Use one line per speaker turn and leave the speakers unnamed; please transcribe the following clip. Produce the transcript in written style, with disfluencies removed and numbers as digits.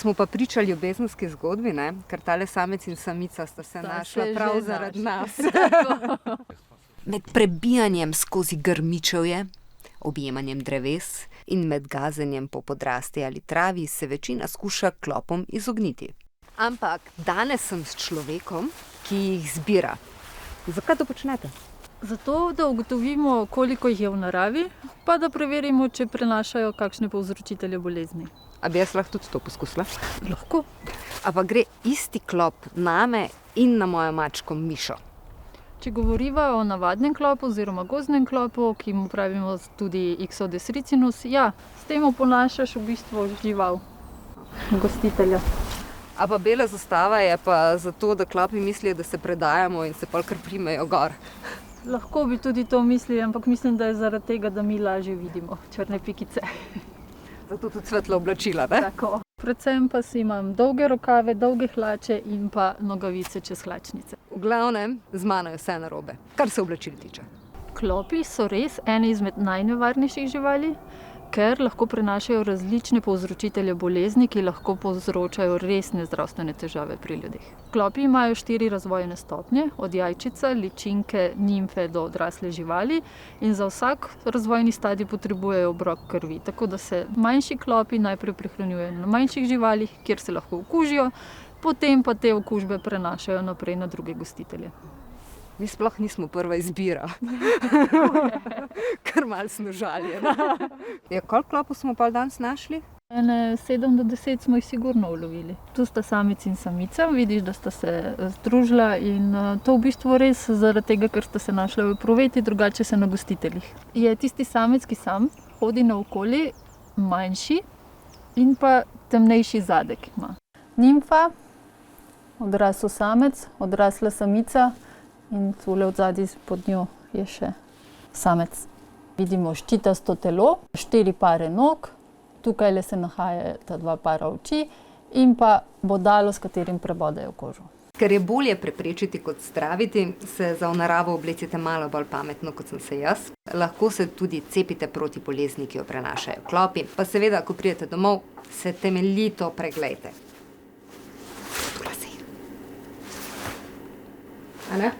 smo pa pričali ljubezenski zgodbi, ne? Ker tale samec in samica sta se našla prav zaradi nas. Med prebijanjem skozi grmičevje, objemanjem dreves in med gazenjem po podrasti ali travi se večina skuša klopom izogniti. Ampak danes sem s človekom, ki jih zbira. Zakaj to počnete?
Zato, da ugotovimo, koliko jih je v naravi, pa da preverimo, če prenašajo kakšne povzročitelje bolezni.
A bi jaz lahko tudi to poskusila?
Lahko.
A pa gre isti klop name in na mojo mačko Mišo?
Če govoriva o navadnem klopu oziroma gozdnem klopu, ki mu pravimo tudi Ixodes ricinus, ja, s tem oponašaš v bistvu žival, gostitelja.
A pa bela zastava je pa zato, da klopi mislijo, da se predajamo in se pol kar primejo gor.
Lahko bi tudi to mislili, ampak mislim, da je zaradi tega, da mi lažje vidimo črne pikice.
Zato tudi svetlo oblačila, ne?
Tako. Predvsem pa si imam dolge rokave, dolge hlače in pa nogavice čez hlačnice.
V glavnem, z mano je vse narobe, kar se oblačil tiče.
Klopi so res ene izmed najnevarnejših živali, ker lahko prenašajo različne povzročitelje bolezni, ki lahko povzročajo resne zdravstvene težave pri ljudeh. Klopi imajo 4 razvojne stopnje, od jajčica, ličinke, nimfe do odrasle živali in za vsak razvojni stadij potrebujejo obrok krvi. Tako da se manjši klopi najprej prehranjujejo na manjših živalih, kjer se lahko okužijo, potem pa te okužbe prenašajo naprej na druge gostitelje.
Mi sploh nismo prva izbira. Kar malo smo žaljeni. Ja, koliko klopov smo pa danes našli?
7 do 10 smo jih sigurno ulovili. Tu sta samec in samica, vidiš, da sta se združila in to v bistvu res zaradi tega, ker sta se našla v epruveti, drugače se na gostiteljih. Je tisti samec, ki sam hodi naokoli, manjši in pa temnejši zadek ima. Nimfa, odrasel samec, odrasla samica, in tule odzadaj pod njo je še samec. Vidimo ščitasto telo, 4 pare nog, tukaj se nahajata 2 para oči in pa bodalo, s katerim prebodajo kožo.
Ker je bolje preprečiti kot zdraviti, se za v naravo oblecite malo bolj pametno, kot sem se jaz. Lahko se tudi cepite proti bolezni, ki jo prenašajo klopi. Pa seveda, ko pridete domov, se temeljito preglejte. Tula si. A ne?